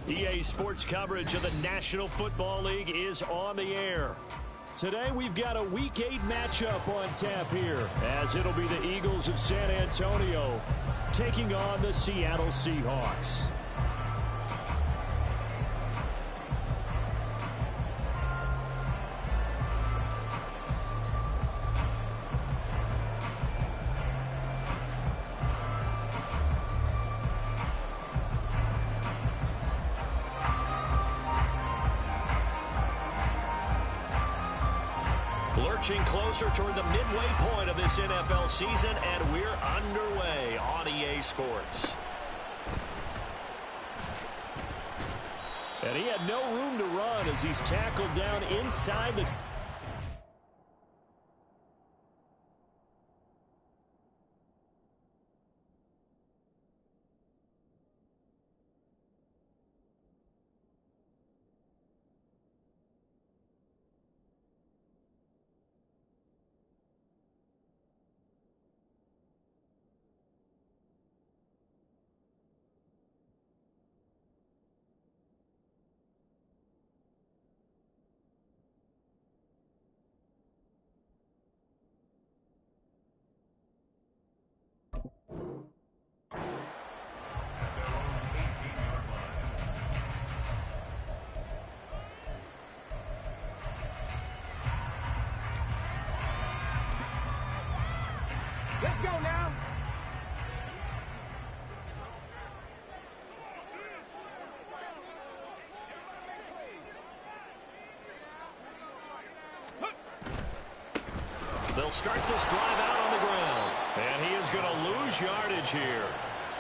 EA Sports coverage of the National Football League is on the air. Today we've got a Week 8 matchup on tap here, as it'll be the Eagles of San Antonio taking on the Seattle Seahawks. Lurching closer toward the midway point of this NFL season, and we're underway on EA Sports. And he had no room to run as he's tackled down inside the... Let's go now. They'll start this drive out on the ground. And he is going to lose yardage here.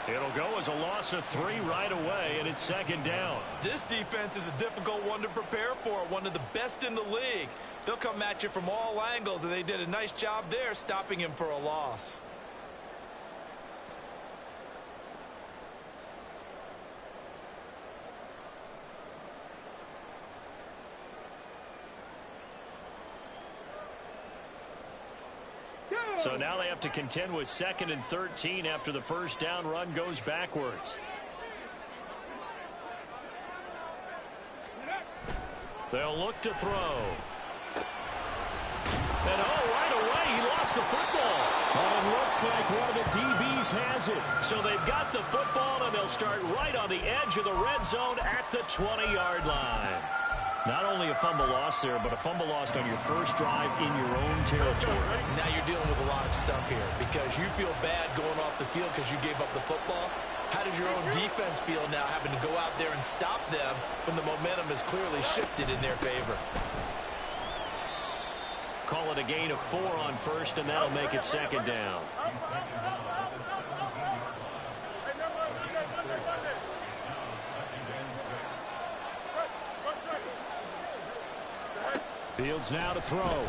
It'll go as a loss of 3 right away, and it's second down. This defense is a difficult one to prepare for, one of the best in the league. They'll come at you from all angles, and they did a nice job there stopping him for a loss. So now they have to contend with 2nd and 13 after the first down run goes backwards. They'll look to throw. And right away he lost the football. And it looks like one of the DBs has it. So they've got the football, and they'll start right on the edge of the red zone at the 20-yard line. Not only a fumble loss there, but a fumble lost on your first drive in your own territory. Now you're dealing with a lot of stuff here because you feel bad going off the field because you gave up the football. How does your own defense feel now having to go out there and stop them when the momentum is clearly shifted in their favor? Call it a gain of 4 on first, and that'll make it second down. Fields now to throw.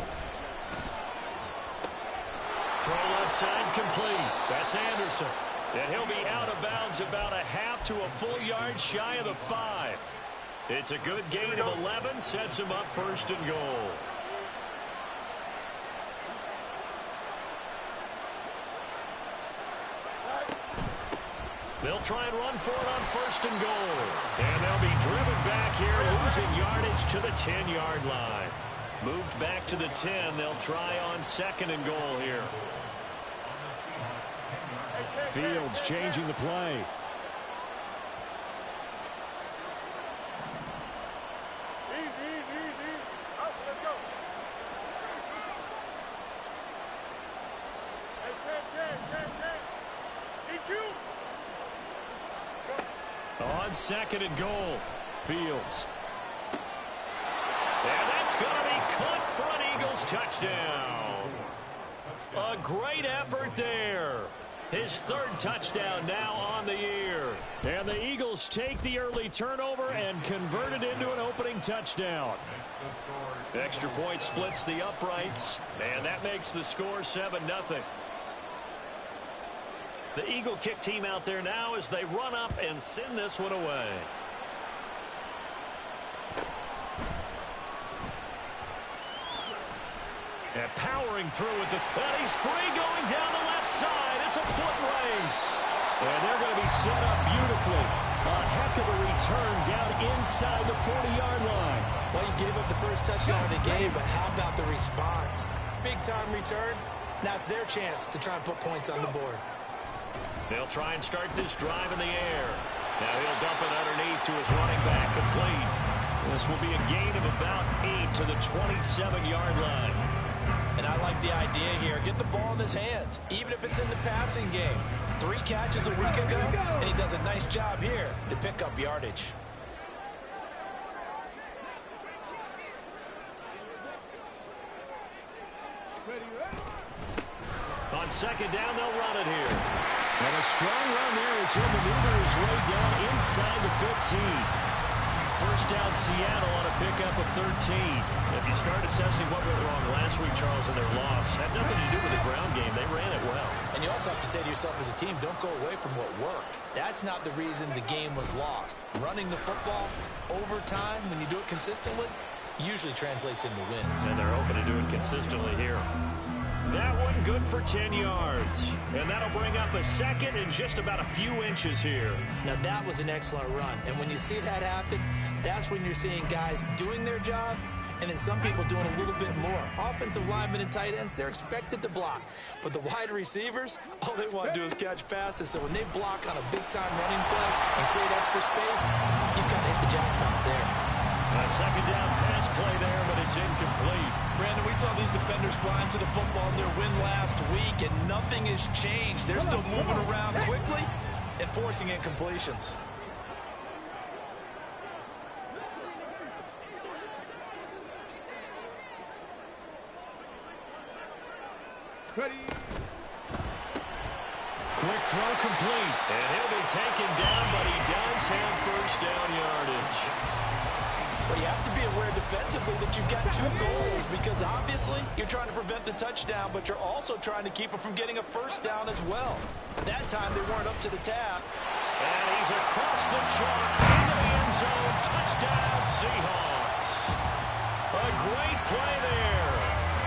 Throw left side complete. That's Anderson. And he'll be out of bounds about a half to a full yard shy of the 5. It's a good gain of 11. Sets him up first and goal. They'll try and run for it on first and goal. And they'll be driven back here, losing yardage to the 10-yard line. Moved back to the 10. They'll try on second and goal here. Fields changing the play. On second and goal, Fields. And that's going to be caught for an Eagles touchdown. A great effort there. His 3rd touchdown now on the year. And the Eagles take the early turnover and convert it into an opening touchdown. Extra point splits the uprights, and that makes the score 7-0. The Eagle kick team out there now as they run up and send this one away. And powering through with the... And he's free going down the left side. It's a foot race. And they're going to be set up beautifully. A heck of a return down inside the 40-yard line. Well, you gave up the first touchdown of the game, but how about the response? Big-time return. Now it's their chance to try and put points on the board. They'll try and start this drive in the air. Now he'll dump it underneath to his running back, complete. This will be a gain of about 8 to the 27-yard line. And I like the idea here. Get the ball in his hands, even if it's in the passing game. 3 catches a week ago, and he does a nice job here to pick up yardage. On second down, they'll run it here. And a strong run there as he'll maneuver his way down inside the 15. First down, Seattle on a pickup of 13. If you start assessing what went wrong last week, Charles, in their loss, had nothing to do with the ground game. They ran it well. And you also have to say to yourself as a team, don't go away from what worked. That's not the reason the game was lost. Running the football over time, when you do it consistently, usually translates into wins. And they're open to do it consistently here. That one good for 10 yards. And that'll bring up a second and just about a few inches here. Now that was an excellent run. And when you see that happen, that's when you're seeing guys doing their job and then some people doing a little bit more. Offensive linemen and tight ends, they're expected to block. But the wide receivers, all they want to do is catch passes. So when they block on a big-time running play and create extra space, you've got to hit the jackpot there. A second down pass play there, but it's incomplete. Brandon, we saw these defenders flying to the football in their win last week, and nothing has changed. They're still moving around quickly and forcing incompletions. Quick throw complete. And he'll be taken down, but he does have first down yardage. But you have to be aware defensively that you've got 2 goals because obviously you're trying to prevent the touchdown, but you're also trying to keep it from getting a first down as well. That time they weren't up to the task. And he's across the chalk into the end zone. Touchdown, Seahawks. A great play there.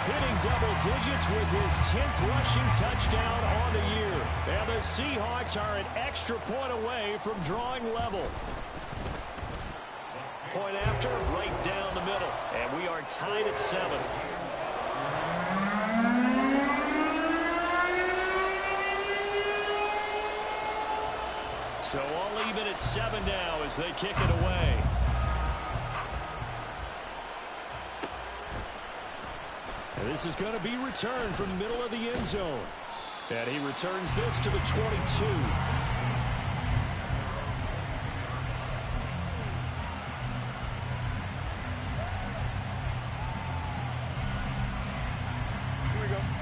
Hitting double digits with his 10th rushing touchdown on the year. And the Seahawks are an extra point away from drawing level. Point after, right down the middle. And we are tied at 7. So all even at 7 now as they kick it away. And this is going to be returned from the middle of the end zone. And he returns this to the 22.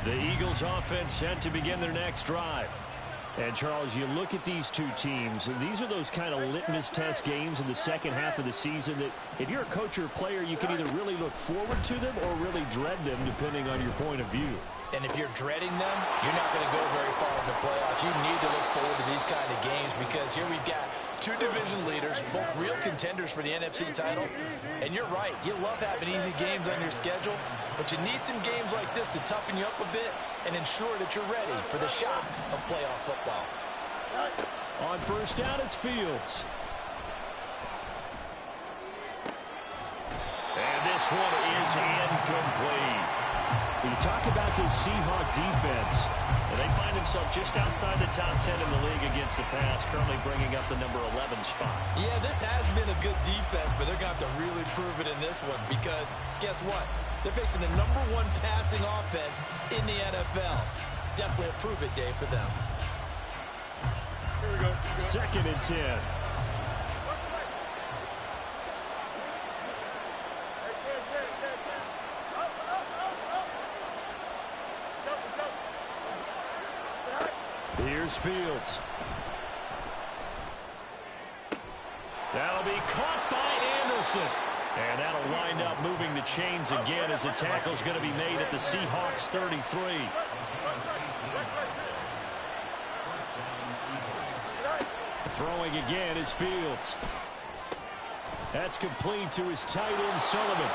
The Eagles offense set to begin their next drive. And, Charles, you look at these 2 teams, and these are those kind of litmus test games in the second half of the season that if you're a coach or a player, you can either really look forward to them or really dread them, depending on your point of view. And if you're dreading them, you're not going to go very far in the playoffs. You need to look forward to these kind of games because here we've got 2 division leaders, both real contenders for the NFC title. And you're right, you love having easy games on your schedule, but you need some games like this to toughen you up a bit and ensure that you're ready for the shock of playoff football. On first down, it's Fields. And this one is incomplete. You talk about this Seahawk defense. And they find themselves just outside the top 10 in the league against the pass, currently bringing up the number 11 spot. Yeah, this has been a good defense, but they're going to have to really prove it in this one because guess what? They're facing the number 1 passing offense in the NFL. It's definitely a prove-it day for them. Here we go. Second and 10. Here's Fields. That'll be caught by Anderson. And that'll wind up moving the chains again as the tackle's going to be made at the Seahawks 33. Throwing again is Fields. That's complete to his tight end, Sullivan.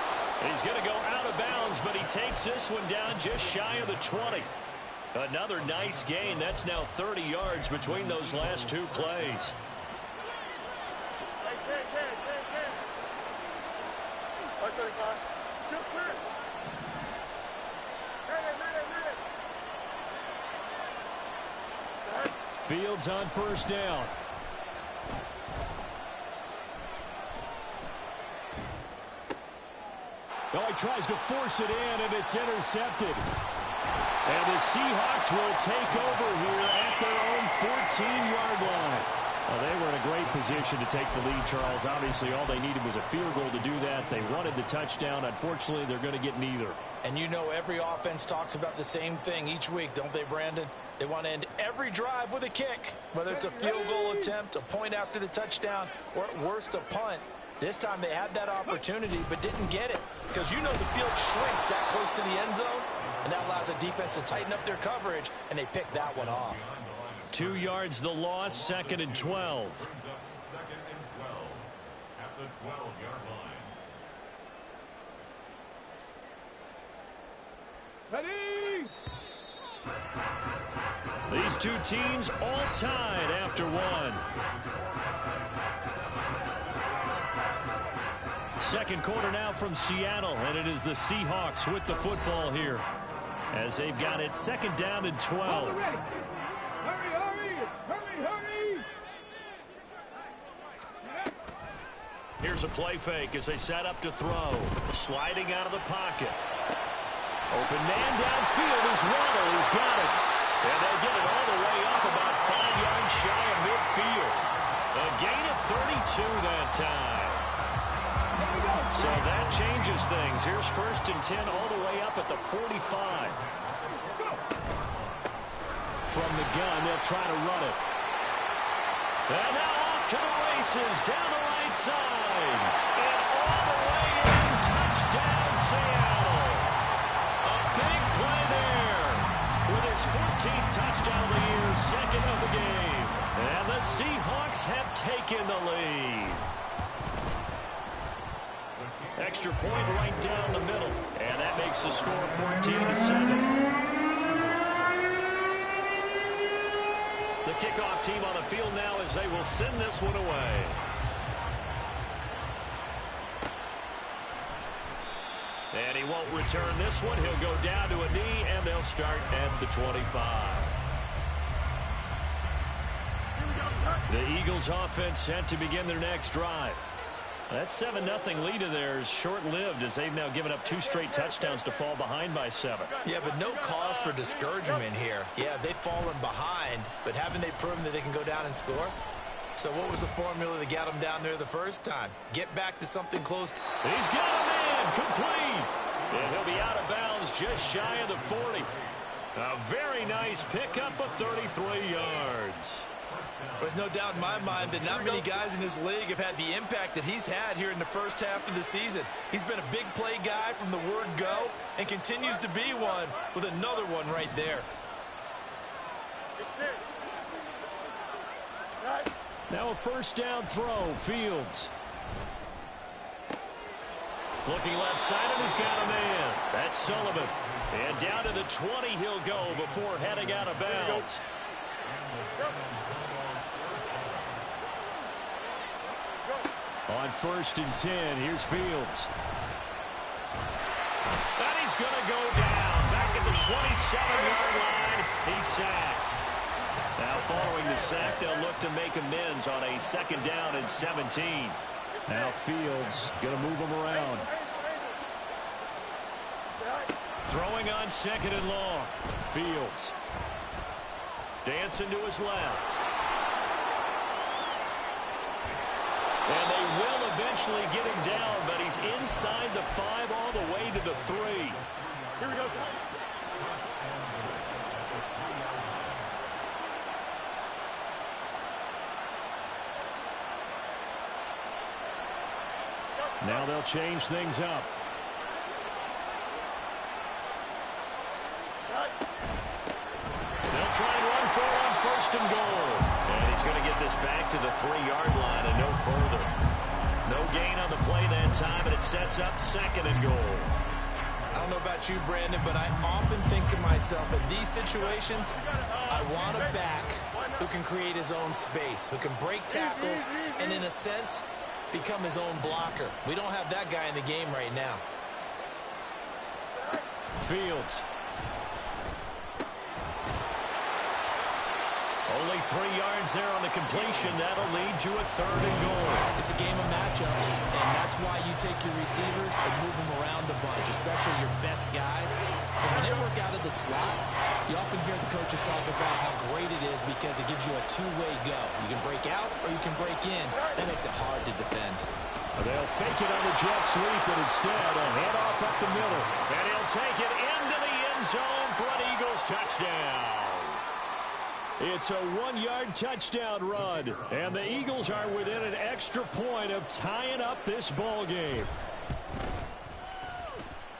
He's going to go out of bounds, but he takes this one down just shy of the 20. Another nice gain. That's now 30 yards between those last two plays. Fields on first down. Oh, he tries to force it in, and it's intercepted. And the Seahawks will take over here at their own 14-yard line. Well, they were in a great position to take the lead, Charles. Obviously, all they needed was a field goal to do that. They wanted the touchdown. Unfortunately, they're going to get neither. And you know every offense talks about the same thing each week, don't they, Brandon? They want to end every drive with a kick, whether it's a field goal attempt, a point after the touchdown, or at worst, a punt. This time they had that opportunity but didn't get it because you know the field shrinks that close to the end zone, and that allows the defense to tighten up their coverage, and they picked that one off. 2 yards the loss, 2nd and 12. Second and 12 at the 12-yard line. Ready? These two teams all tied after one. Second quarter now from Seattle, and it is the Seahawks with the football here as they've got it 2nd down and 12. Hurry! Here's a play fake as they set up to throw. Sliding out of the pocket. Open man downfield is Waddle. He's got it. And they'll get it all the way up about 5 yards shy of midfield. A gain of 32 that time. So that changes things. Here's 1st and 10 all the way up at the 45. From the gun, they'll try to run it. And now off to the races down the right side. And all the way in. Touchdown, Seattle. A big play there. With his 14th touchdown of the year, 2nd of the game. And the Seahawks have taken the lead. Extra point right down the middle. And that makes the score 14-7. The kickoff team on the field now as they will send this one away. And he won't return this one. He'll go down to a knee, and they'll start at the 25. The Eagles offense set to begin their next drive. That 7-0 lead of theirs short-lived as they've now given up 2 straight touchdowns to fall behind by 7. Yeah, but no cause for discouragement here. Yeah, they've fallen behind, but haven't they proven that they can go down and score? So what was the formula that got them down there the first time? Get back to something close. He's got a man, complete. And he'll be out of bounds just shy of the 40. A very nice pickup of 33 yards. There's no doubt in my mind that not many guys in this league have had the impact that he's had here in the first half of the season. He's been a big play guy from the word go and continues to be one with another one right there. Now a 1st down throw, Fields. Looking left side, and he's got a man. That's Sullivan. And down to the 20 he'll go before heading out of bounds. On 1st and 10, here's Fields. And he's going to go down. Back at the 27-yard line. He's sacked. Now following the sack, they'll look to make amends on a 2nd down and 17. Now Fields going to move him around. Throwing on 2nd and long. Fields. Dancing to his left. And they will eventually get him down, but he's inside the 5 all the way to the 3. Here we go. Now they'll change things up. They'll try and run for it on 1st and goal. And he's going to get this back to the 3-yard line and no further. No gain on the play that time, and it sets up 2nd and goal. I don't know about you, Brandon, but I often think to myself, in these situations, I want a back who can create his own space, who can break tackles, and in a sense, become his own blocker. We don't have that guy in the game right now. Fields. Only 3 yards there on the completion. That'll lead to a 3rd and goal. It's a game of matchups, and that's why you take your receivers and move them around a bunch, especially your best guys. And when they work out of the slot, you often hear the coaches talk about how great it is because it gives you a two-way go. You can break out or you can break in. That makes it hard to defend. They'll fake it on the jet sweep, but instead a handoff up the middle. And he'll take it into the end zone for an Eagles touchdown. It's a 1-yard touchdown run, and the Eagles are within an extra point of tying up this ball game.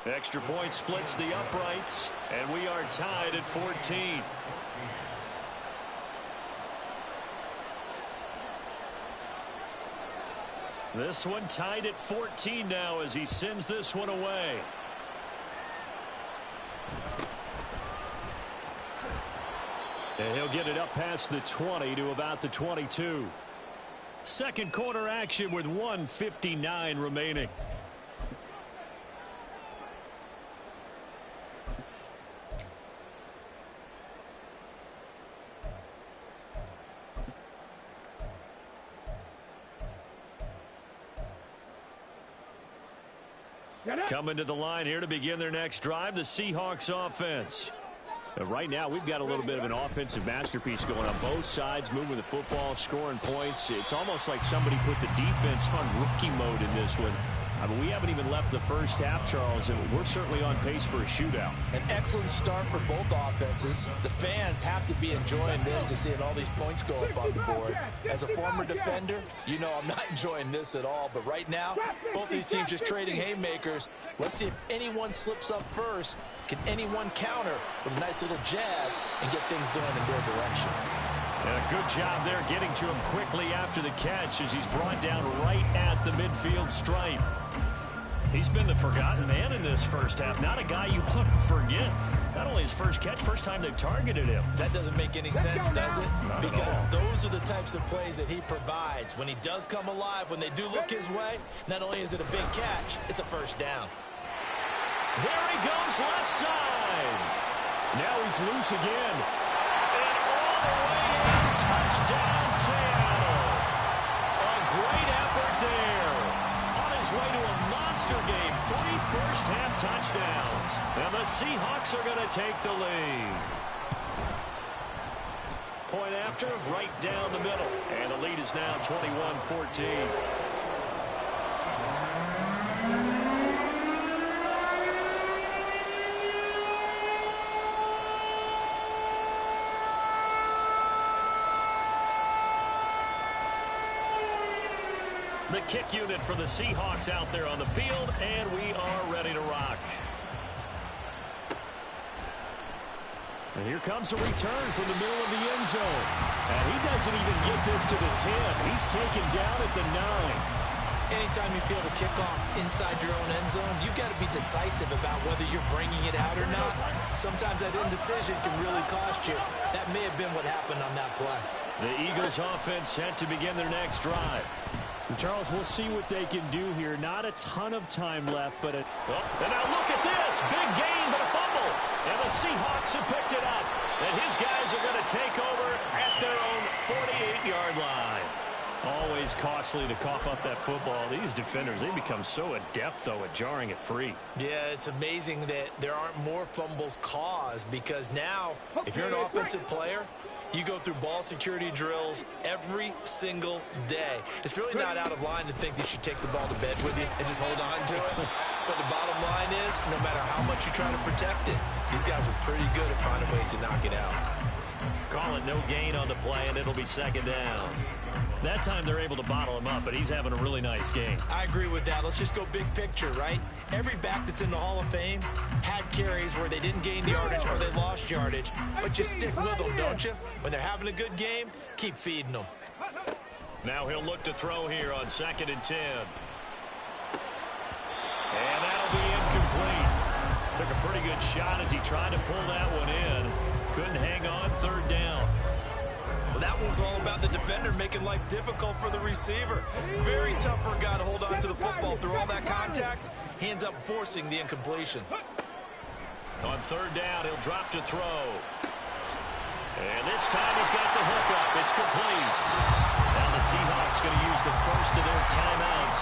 Extra point splits the uprights, and we are tied at 14. This one tied at 14 now as he sends this one away. And he'll get it up past the 20 to about the 22. Second quarter action with 1:59 remaining. Coming to the line here to begin their next drive, the Seahawks offense. Right now, we've got a little bit of an offensive masterpiece going on both sides, moving the football, scoring points. It's almost like somebody put the defense on rookie mode in this one. I mean, we haven't even left the first half, Charles, and we're certainly on pace for a shootout. An excellent start for both offenses. The fans have to be enjoying this to seeing all these points go up on the board. As a former defender, you know I'm not enjoying this at all. But right now, both these teams just trading haymakers. Let's see if anyone slips up first. Can anyone counter with a nice little jab and get things going in their direction? And a good job there getting to him quickly after the catch as he's brought down right at the midfield stripe. He's been the forgotten man in this first half. Not a guy you want to forget. Not only his first catch, first time they've targeted him. That doesn't make any sense, does it? Because those are the types of plays that he provides. When he does come alive, when they do look his way, not only is it a big catch, it's a first down. There he goes left side. Now he's loose again. And all the way in, touchdown Seattle. A great effort there. On his way to a monster game, 3 first-half touchdowns. And the Seahawks are going to take the lead. Point after, right down the middle. And the lead is now 21-14. The kick unit for the Seahawks out there on the field, and we are ready to rock. And here comes a return from the middle of the end zone. And he doesn't even get this to the 10. He's taken down at the 9. Anytime you feel the kickoff inside your own end zone, you've got to be decisive about whether you're bringing it out or not. Sometimes that indecision can really cost you. That may have been what happened on that play. The Eagles offense set to begin their next drive. Charles, we'll see what they can do here. Not a ton of time left, but and now look at this. Big gain, but a fumble. And the Seahawks have picked it up. And his guys are going to take over at their own 48-yard line. Always costly to cough up that football. These defenders, they become so adept, though, at jarring it free. Yeah, it's amazing that there aren't more fumbles caused because now, if you're an offensive player, you go through ball security drills every single day. It's really not out of line to think that you take the ball to bed with you and just hold on to it. But the bottom line is, no matter how much you try to protect it, these guys are pretty good at finding ways to knock it out. Call it no gain on the play, and it'll be second down. That time they're able to bottle him up, but he's having a really nice game. I agree with that. Let's just go big picture, right? Every back that's in the Hall of Fame had carries where they didn't gain yardage or they lost yardage, but you stick with them, don't you? When they're having a good game, keep feeding them. Now he'll look to throw here on 2nd and 10. And that'll be incomplete. good shot as he tried to pull that one in. Couldn't hang on, third down. Well, that one was all about the defender making life difficult for the receiver. Very tough for a guy to hold on to the football through all that contact. He ends up forcing the incompletion. On third down, he'll drop to throw. And this time he's got the hook up. It's complete. Now the Seahawks going to use the first of their timeouts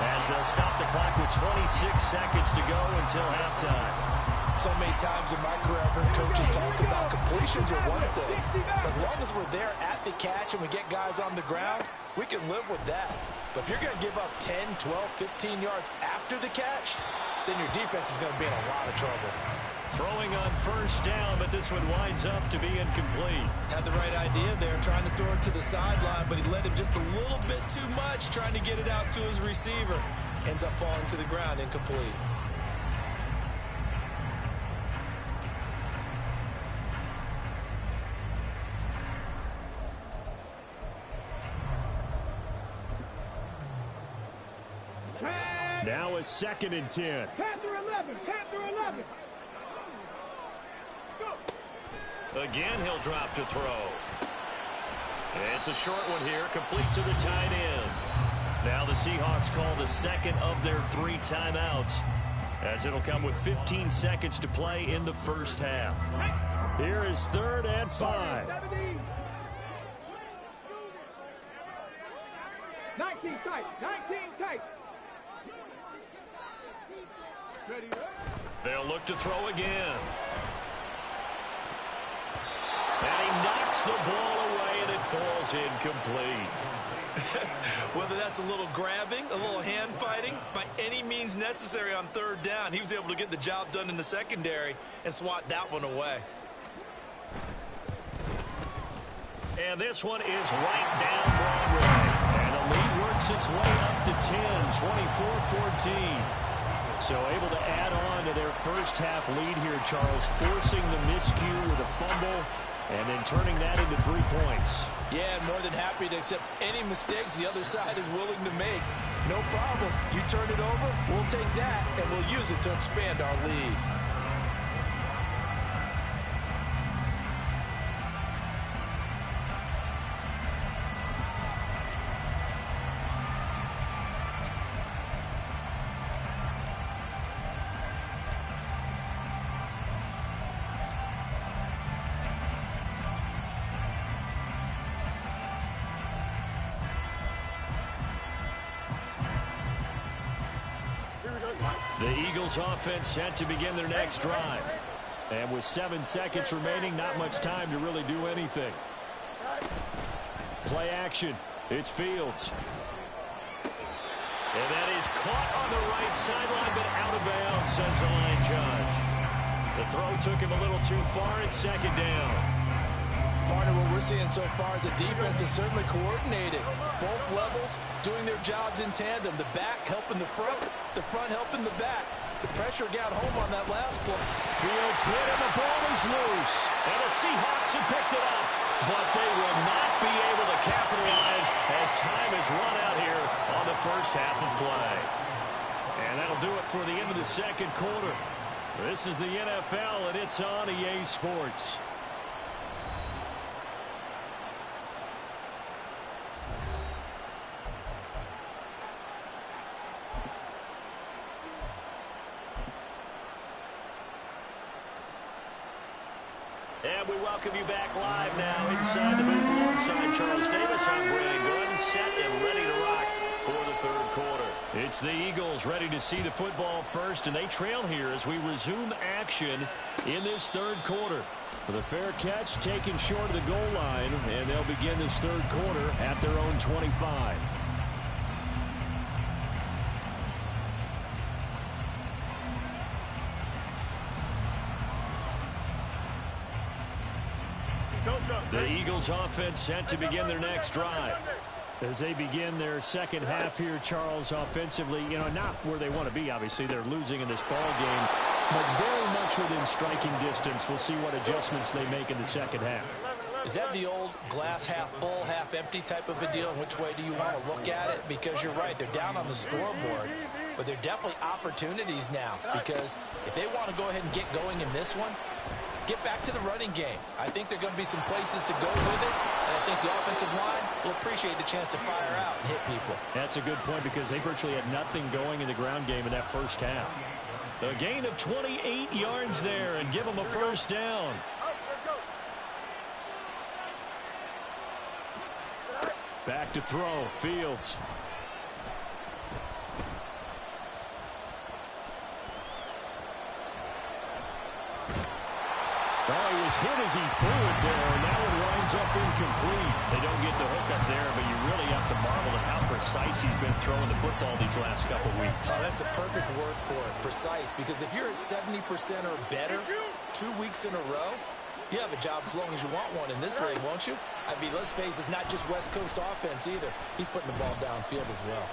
as they'll stop the clock with 26 seconds to go until halftime. So many times in my career, I've heard coaches talk about completions are one thing. But as long as we're there at the catch and we get guys on the ground, we can live with that. But if you're going to give up 10, 12, 15 yards after the catch, then your defense is going to be in a lot of trouble. Throwing on first down, but this one winds up to be incomplete. Had the right idea there, trying to throw it to the sideline, but he led him just a little bit too much, trying to get it out to his receiver. Ends up falling to the ground, incomplete. Now a 2nd and 10. Panther 11, Panther 11. Again, he'll drop to throw. It's a short one here, complete to the tight end. Now the Seahawks call the second of their 3 timeouts, as it'll come with 15 seconds to play in the first half. Here is 3rd and 5. 19 tight, 19 tight. They'll look to throw again. And he knocks the ball away, and it falls incomplete. Whether that's a little grabbing, a little hand fighting, by any means necessary on third down, he was able to get the job done in the secondary and swat that one away. And this one is right down Broadway. And the lead works its way up to 10, 24-14. So able to add on to their first half lead here, Charles, forcing the miscue with a fumble and then turning that into 3 points. Yeah, and more than happy to accept any mistakes the other side is willing to make. No problem. You turn it over, we'll take that, and we'll use it to expand our lead. The Eagles offense set to begin their next drive. And with 7 seconds remaining, not much time to really do anything. Play action. It's Fields. And that is caught on the right sideline, but out of bounds, says the line judge. The throw took him a little too far. It's 2nd down. Partner, what we're seeing so far is the defense is certainly coordinated. Both levels doing their jobs in tandem. The back helping the front helping the back. The pressure got home on that last play. Fields hit and the ball is loose. And the Seahawks have picked it up. But they will not be able to capitalize as time has run out here on the first half of play. And that'll do it for the end of the second quarter. This is the NFL, and it's on EA Sports. And we welcome you back live now inside the booth alongside Charles Davis. I'm Brandon Gordon, set and ready to rock for the third quarter. It's the Eagles ready to see the football first, and they trail here as we resume action in this third quarter. The fair catch taken short of the goal line, and they'll begin this third quarter at their own 25. The Eagles offense set to begin their next drive. As they begin their second half here, Charles, offensively, not where they want to be, obviously. They're losing in this ball game, but very much within striking distance. We'll see what adjustments they make in the second half. Is that the old glass half full, half empty type of a deal? Which way do you want to look at it? Because you're right, they're down on the scoreboard. but they're definitely opportunities now, because if they want to go ahead and get going in this one, get back to the running game. I think there are going to be some places to go with it, and I think the offensive line will appreciate the chance to fire out and hit people. That's a good point, because they virtually had nothing going in the ground game in that first half. A gain of 28 yards there and give them a first down. Back to throw, Fields. Oh, he was hit as he threw it there, and now it winds up incomplete. They don't get the hook up there, but you really have to marvel at how precise he's been throwing the football these last couple weeks. Oh, that's the perfect word for it, precise, because if you're at 70% or better 2 weeks in a row, you have a job as long as you want one in this league, won't you? I mean, let's face it, it's not just West Coast offense either. He's putting the ball downfield as well.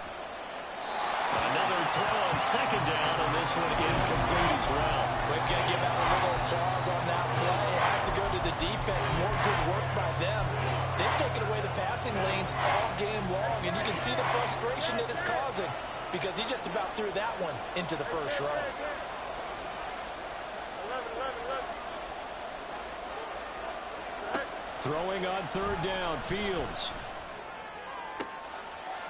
Another throw on second down, and this one incomplete as well. We've got to give out a little applause on that play. It has to go to the defense. More good work by them. They've taken away the passing lanes all game long, and you can see the frustration that it's causing, because he just about threw that one into the first row. Throwing on third down, Fields.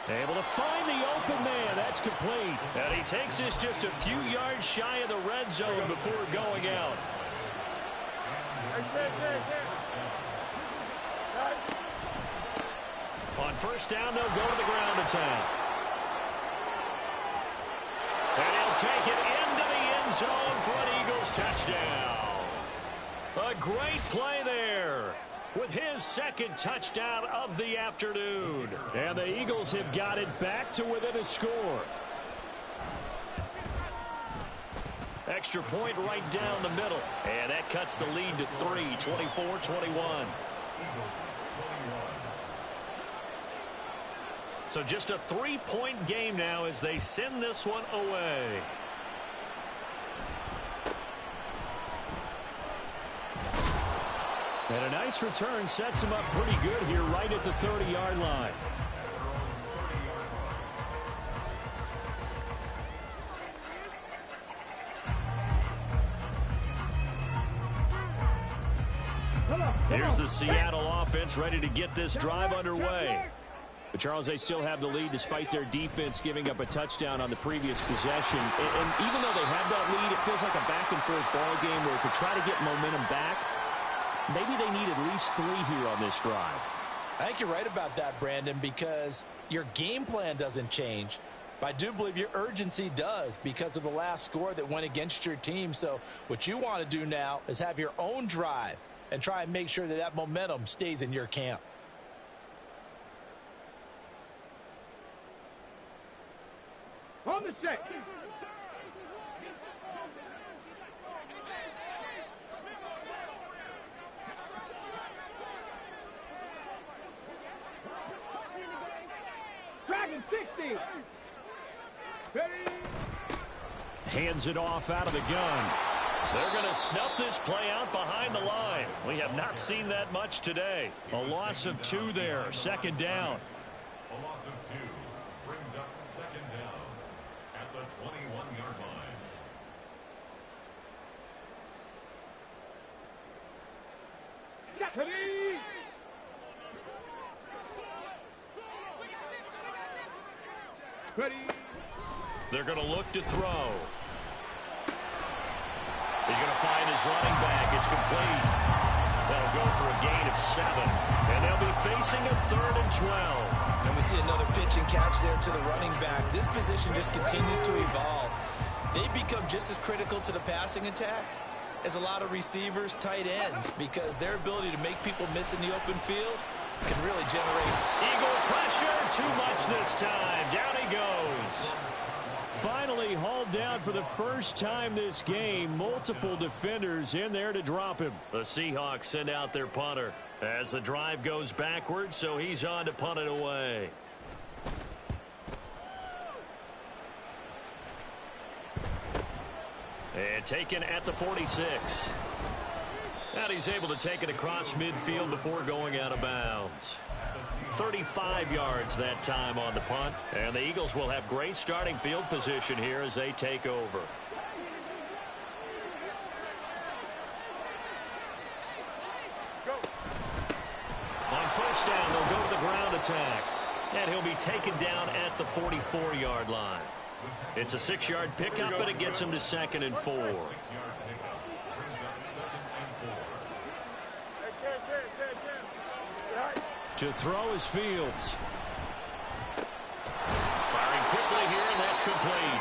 Able to find the open man. That's complete. And he takes this just a few yards shy of the red zone before going out. On first down, they'll go to the ground attack. And he'll take it into the end zone for an Eagles touchdown. A great play there, with his second touchdown of the afternoon. And the Eagles have got it back to within a score. Extra point right down the middle. And that cuts the lead to 3, 24-21. So just a 3-point game now as they send this one away. And a nice return sets him up pretty good here right at the 30-yard line. Here's the Seattle offense ready to get this drive underway. But, Charles, they still have the lead despite their defense giving up a touchdown on the previous possession. And even though they have that lead, it feels like a back-and-forth ball game where to try to get momentum back, maybe they need at least 3 here on this drive. I think you're right about that, Brandon, because your game plan doesn't change. But I do believe your urgency does because of the last score that went against your team. So what you want to do now is have your own drive and try and make sure that that momentum stays in your camp. On the set. Dragon 60. Ready. Hands it off out of the gun. They're going to snuff this play out behind the line. We have not seen that much today. A loss of 2 there, second down. A loss of 2 brings up second down at the 21-yard line. Ready. Ready. They're going to look to throw. He's going to find his running back. It's complete. That'll go for a gain of 7. And they'll be facing a 3rd and 12. And we see another pitch and catch there to the running back. This position just continues to evolve. They become just as critical to the passing attack as a lot of receivers, tight ends, because their ability to make people miss in the open field can really generate. Eagle pressure, too much this time. Down he goes. Finally hauled down for the first time this game. Multiple defenders in there to drop him. The Seahawks send out their punter as the drive goes backwards, so he's on to punt it away. And taken at the 46. And he's able to take it across midfield before going out of bounds. The 35 yards that time on the punt. And the Eagles will have great starting field position here as they take over. On first down, they'll go to the ground attack. And he'll be taken down at the 44-yard line. It's a 6-yard pickup, but it gets him to 2nd and 4. To throw is Fields. Firing quickly here, and that's complete.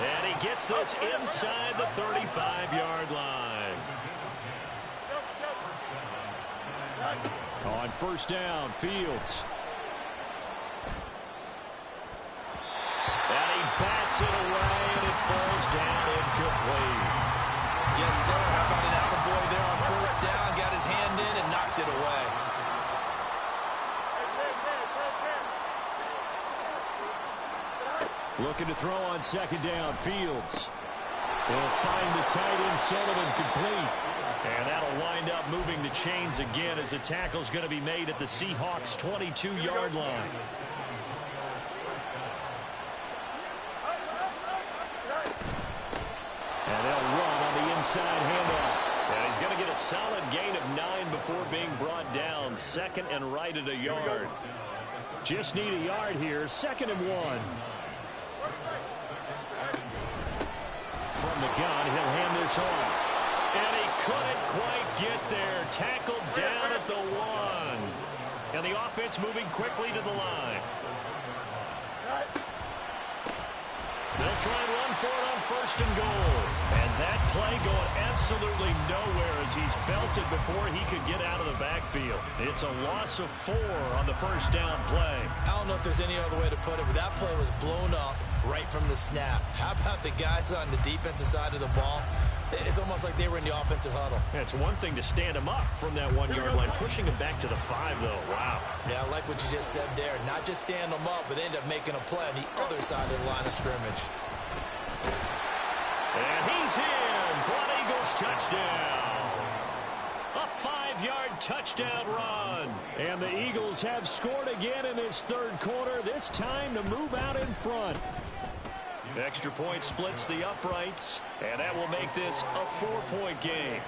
And he gets this inside the 35-yard line. On first down, Fields. And he bats it away, and it falls down incomplete. Yes, sir. How about an attaboy there on first down? Got his hand in and knocked it away. Looking to throw on second down, Fields. They'll find the tight end, Sullivan, complete. And that'll wind up moving the chains again as the tackle's going to be made at the Seahawks' 22-yard line. And they'll run on the inside handoff. And he's going to get a solid gain of 9 before being brought down. 2nd and right at a yard. Just need a yard here. 2nd and 1. From the gun, he'll hand this off. And he couldn't quite get there. Tackled down at the 1. And the offense moving quickly to the line. They'll try and run for it on 1st and goal. And that play going absolutely nowhere as he's belted before he could get out of the backfield. It's a loss of 4 on the first down play. I don't know if there's any other way to put it, but that play was blown up right from the snap. How about the guys on the defensive side of the ball? It's almost like they were in the offensive huddle. It's one thing to stand him up from that 1-yard line. Pushing him back to the 5, though. Wow. Yeah, I like what you just said there. Not just stand them up, but end up making a play on the other side of the line of scrimmage. And he's in for an Eagles touchdown. A 5-yard touchdown run. And the Eagles have scored again in this 3rd quarter, this time to move out in front. Extra point splits the uprights, and that will make this a 4-point game.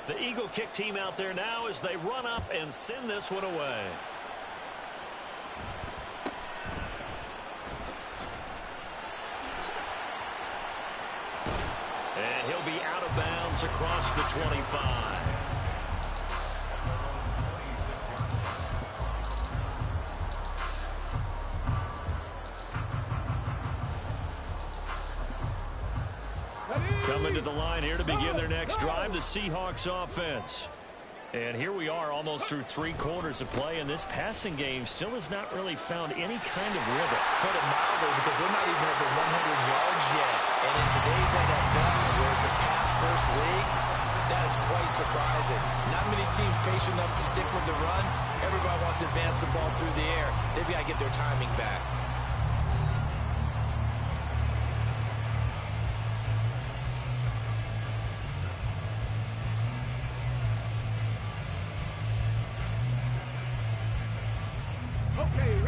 The Eagle kick team out there now as they run up and send this one away. And he'll be out of bounds across the 25. Coming to the line here to begin their next drive, the Seahawks offense. And here we are almost through 3 quarters of play, and this passing game still has not really found any kind of rhythm. Put it mildly, because they're not even over 100 yards yet. And in today's NFL, where it's a pass-first league, that is quite surprising. Not many teams patient enough to stick with the run. Everybody wants to advance the ball through the air. They've got to get their timing back.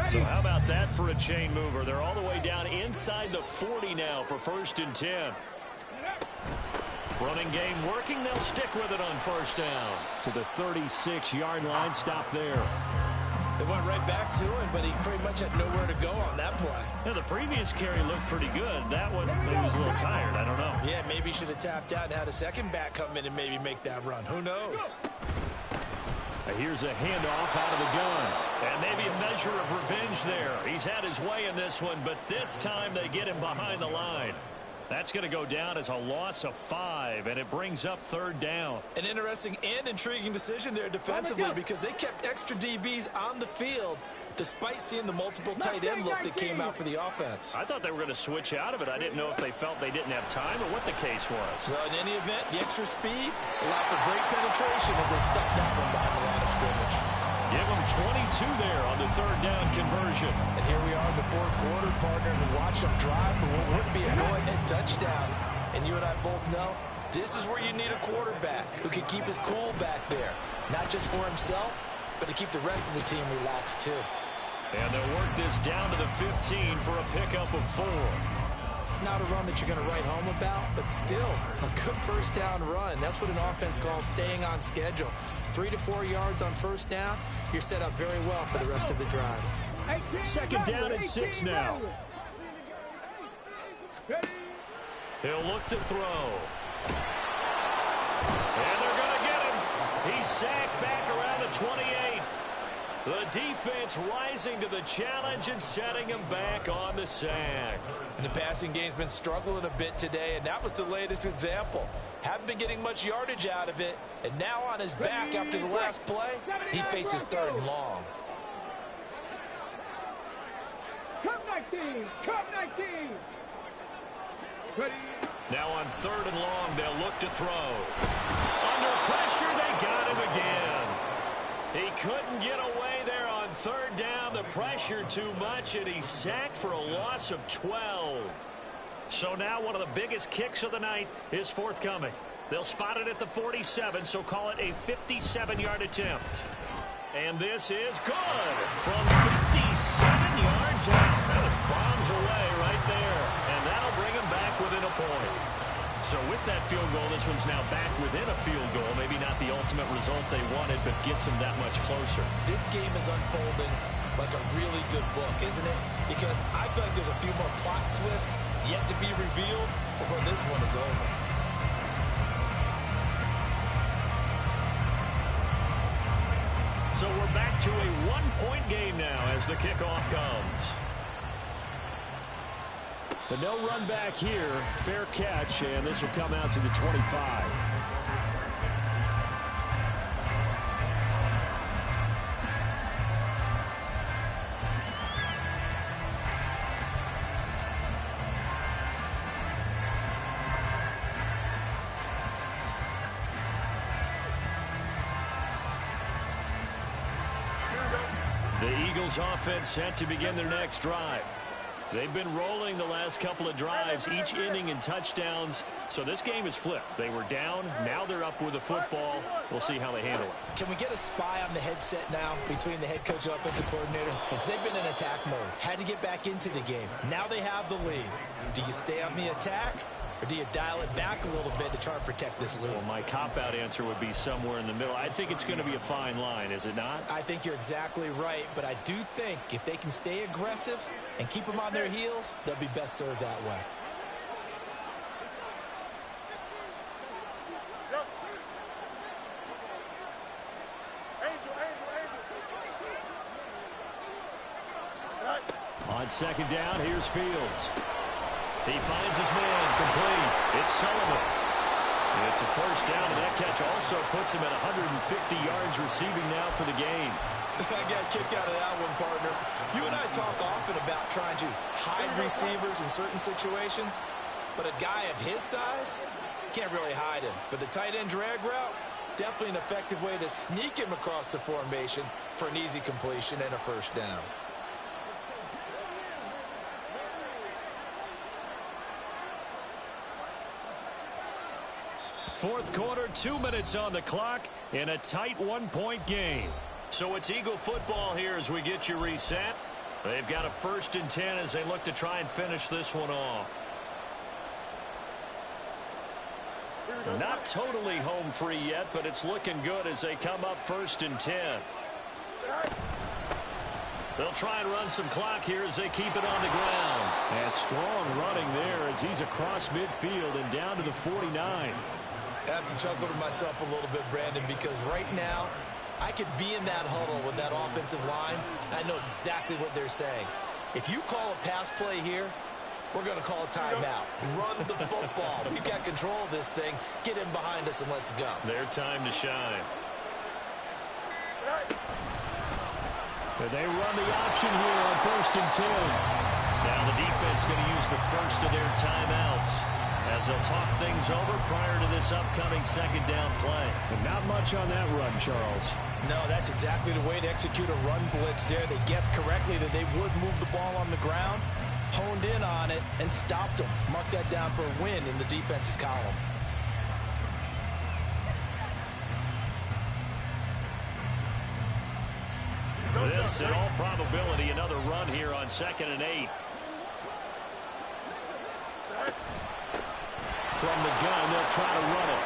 So how about that for a chain mover? They're all the way down inside the 40 now for 1st and 10. Running game working. They'll stick with it on first down. To the 36-yard line. Stop there. They went right back to him, but he pretty much had nowhere to go on that play. Now, the previous carry looked pretty good. That one, he was a little tired. I don't know. Yeah, maybe he should have tapped out and had a second back come in and maybe make that run. Who knows? Here's a handoff out of the gun. And maybe a measure of revenge there. He's had his way in this one, but this time they get him behind the line. That's going to go down as a loss of 5, and it brings up 3rd down. An interesting and intriguing decision there defensively because they kept extra DBs on the field despite seeing the multiple tight end look that came out for the offense. I thought they were going to switch out of it. I didn't know if they felt they didn't have time or what the case was. Well, in any event, the extra speed allowed for great penetration as they stuck that one behind the line of scrimmage. Give them 22 there on the 3rd down conversion. And here we are in the 4th quarter, partner, and watch them drive for what would be a go-ahead touchdown. And you and I both know this is where you need a quarterback who can keep his cool back there. not just for himself, but to keep the rest of the team relaxed too. And they'll work this down to the 15 for a pickup of 4. Not a run that you're going to write home about, but still a good first down run. That's what an offense calls staying on schedule. 3 to 4 yards on first down, you're set up very well for the rest of the drive. Second down and 6 now. He'll look to throw. And they're going to get him. He's sacked back around the 28. The defense rising to the challenge and setting him back on the sack. And the passing game's been struggling a bit today, and that was the latest example. Haven't been getting much yardage out of it, and now on his back after the last play, he faces 3rd and long. Come 19! Come 19! Ready. Now on 3rd and long, they'll look to throw. Under pressure, they got him again. He couldn't get away there on 3rd down. The pressure too much, and he's sacked for a loss of 12. So now one of the biggest kicks of the night is forthcoming. They'll spot it at the 47, so call it a 57-yard attempt. And this is good from 57 yards out. That was bombs away right there, and that'll bring him back within a point. So with that field goal, this one's now back within a field goal. Maybe not the ultimate result they wanted, but gets them that much closer. This game is unfolding like a really good book, isn't it? Because I feel like there's a few more plot twists yet to be revealed before this one is over. So we're back to a one-point game now as the kickoff comes. But no run back here. Fair catch, and this will come out to the 25. The Eagles offense set to begin their next drive. They've been rolling the last couple of drives, each inning in touchdowns. So this game is flipped. They were down. Now they're up with the football. We'll see how they handle it. Can we get a spy on the headset now between the head coach and offensive coordinator? Because they've been in attack mode. Had to get back into the game. Now they have the lead. Do you stay on the attack, or do you dial it back a little bit to try and protect this lead? Well, my cop-out answer would be somewhere in the middle. I think it's going to be a fine line, is it not? I think you're exactly right, but I do think if they can stay aggressive and keep them on their heels, they'll be best served that way. On second down, here's Fields. He finds his man, complete. It's Sullivan. It's a first down, and that catch also puts him at 150 yards receiving now for the game. I got a kick out of that one, partner. You and I talk often about trying to hide receivers in certain situations, but a guy of his size can't really hide him. But the tight end drag route, definitely an effective way to sneak him across the formation for an easy completion and a first down. Fourth quarter, 2 minutes on the clock in a tight one-point game. So it's Eagle football here as we get you reset. They've got a 1st and 10 as they look to try and finish this one off. Not totally home free yet, but it's looking good as they come up 1st and 10. They'll try and run some clock here as they keep it on the ground. And strong running there as he's across midfield and down to the 49. I have to chuckle to myself a little bit, Brandon, because right now I could be in that huddle with that offensive line. I know exactly what they're saying. If you call a pass play here, we're going to call a timeout. Run the football. We've got control of this thing. Get in behind us and let's go. Their time to shine. They run the option here on 1st and 10. Now the defense going to use the first of their timeouts as they'll talk things over prior to this upcoming 2nd down play. And not much on that run, Charles. No, that's exactly the way to execute a run blitz there. They guessed correctly that they would move the ball on the ground, honed in on it, and stopped them. Mark that down for a win in the defense's column. This, in all probability, another run here on 2nd and 8. From the gun, they'll try to run it.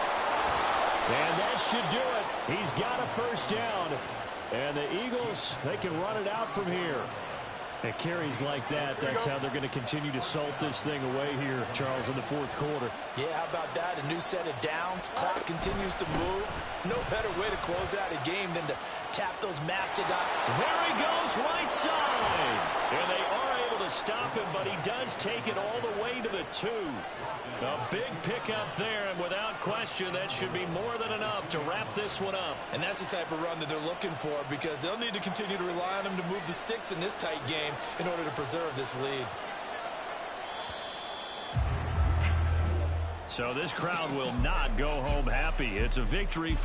And that should do it. He's got a first down. And the Eagles, they can run it out from here. At carries like that, that's how they're going to continue to salt this thing away here, Charles, in the 4th quarter. Yeah, how about that? A new set of downs. Clock continues to move. No better way to close out a game than to tap those mastodon. There he goes, right side. And they are able to stop him, but he does take it all the way to the 2. A big pickup there, and without question, that should be more than enough to wrap this one up. And that's the type of run that they're looking for, because they'll need to continue to rely on him to move the sticks in this tight game in order to preserve this lead. So this crowd will not go home happy. It's a victory for